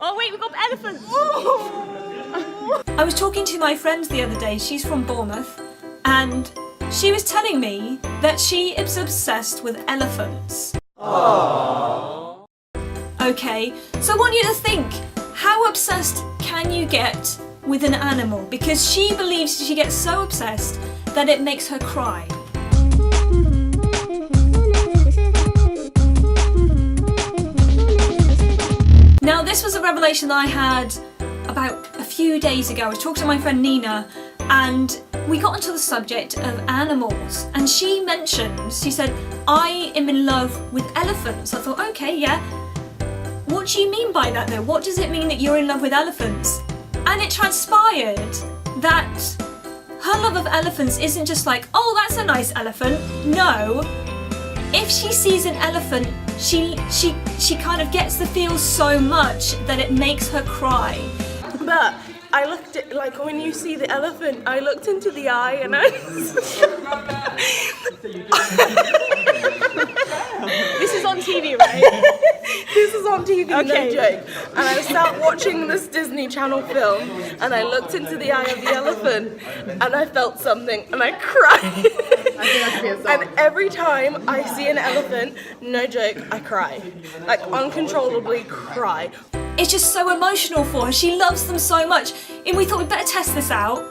Oh wait, we've got elephants! I was talking to my friend the other day, she's from Bournemouth, and she was telling me that she is obsessed with elephants. Aww. Okay, so I want you to think, how obsessed can you get with an animal? Because she believes she gets so obsessed that it makes her cry. Now this was a revelation that I had about a few days ago. I was talking to my friend Nina and we got onto the subject of animals, and she said, I am in love with elephants. I thought, okay, yeah. What do you mean by that though? What does it mean that you're in love with elephants? And it transpired that her love of elephants isn't just like, oh, that's a nice elephant. No. If she sees an elephant, she kind of gets the feel so much that it makes her cry. But I looked at, like, when you see the elephant, I looked into the eye and I This is on TV, right? This is on TV, Okay. no joke. And I sat watching this Disney Channel film and I looked into the eye of the elephant and I felt something and I cried. I think that could be a song. And every time I see an elephant, no joke, I cry. Like, uncontrollably cry. It's just so emotional for her. She loves them so much. And we thought we'd better test this out.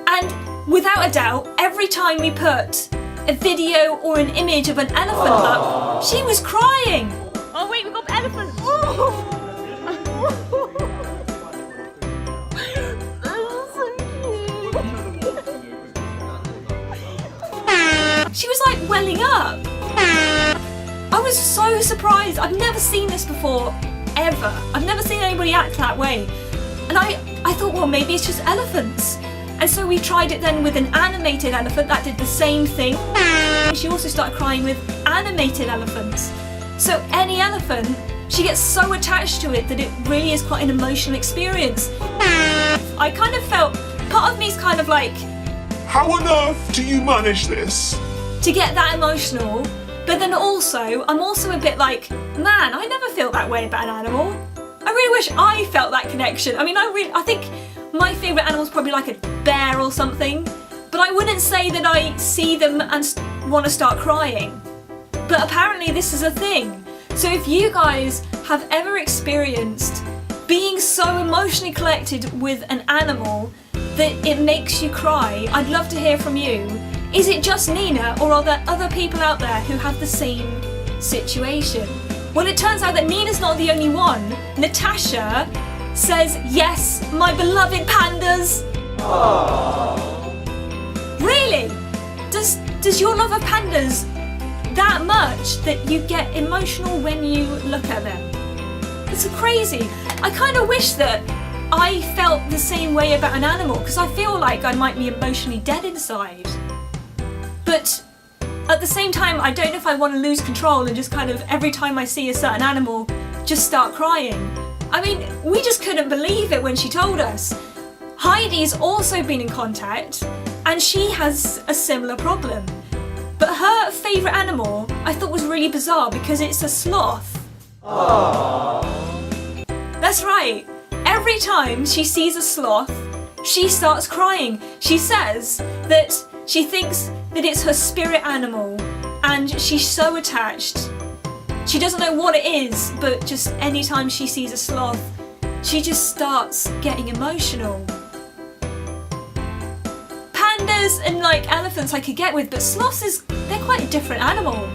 And without a doubt, every time we put a video or an image of an elephant up, she was crying. Oh wait, we've got elephants! She was like welling up. I was so surprised. I've never seen this before, ever. I've never seen anybody act that way. And I thought, well, maybe it's just elephants. And so we tried it then with an animated elephant that did the same thing. She also started crying with animated elephants. So any elephant, she gets so attached to it that it really is quite an emotional experience. I kind of felt, part of me is kind of like, how on earth do you manage this? to get that emotional, but then also, I'm also a bit like, man, I never feel that way about an animal. I really wish I felt that connection. I mean, I think my favourite animal is probably like a bear or something, but I wouldn't say that I see them and want to start crying. But apparently this is a thing. So if you guys have ever experienced being so emotionally connected with an animal that it makes you cry, I'd love to hear from you. Is it just Nina, or are there other people out there who have the same situation? Well, it turns out that Nina's not the only one. Natasha says, yes, my beloved pandas. Aww. Really? Does your love of pandas that much that you get emotional when you look at them? It's crazy. I kind of wish that I felt the same way about an animal, because I feel like I might be emotionally dead inside. But at the same time, I don't know if I want to lose control and just kind of, every time I see a certain animal, just start crying. I mean, we just couldn't believe it when she told us. Heidi's also been in contact, and she has a similar problem. But her favourite animal, I thought was really bizarre because it's a sloth. Aww. That's right. Every time she sees a sloth, she starts crying. She says that she thinks that it's her spirit animal and she's so attached. She doesn't know what it is, but just anytime she sees a sloth, she just starts getting emotional. Pandas and like elephants I could get with, but sloths they're quite a different animal.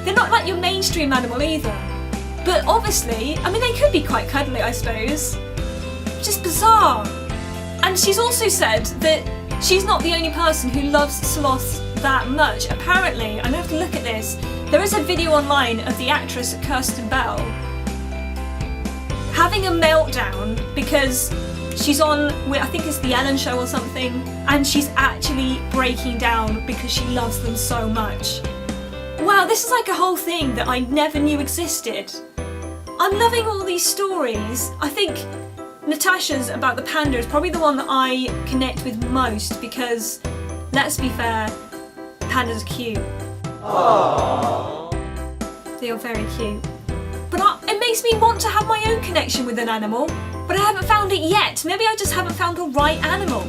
They're not like your mainstream animal either. But obviously, I mean, they could be quite cuddly, I suppose. Just bizarre. And she's also said that she's not the only person who loves sloths that much. Apparently, I'm going to have to look at this, there is a video online of the actress Kirsten Bell having a meltdown because she's on, I think it's the Ellen Show or something, and she's actually breaking down because she loves them so much. Wow, this is like a whole thing that I never knew existed. I'm loving all these stories. I think Natasha's about the panda is probably the one that I connect with most because, let's be fair, pandas are cute. Aww. They are very cute. But it makes me want to have my own connection with an animal, but I haven't found it yet. Maybe I just haven't found the right animal.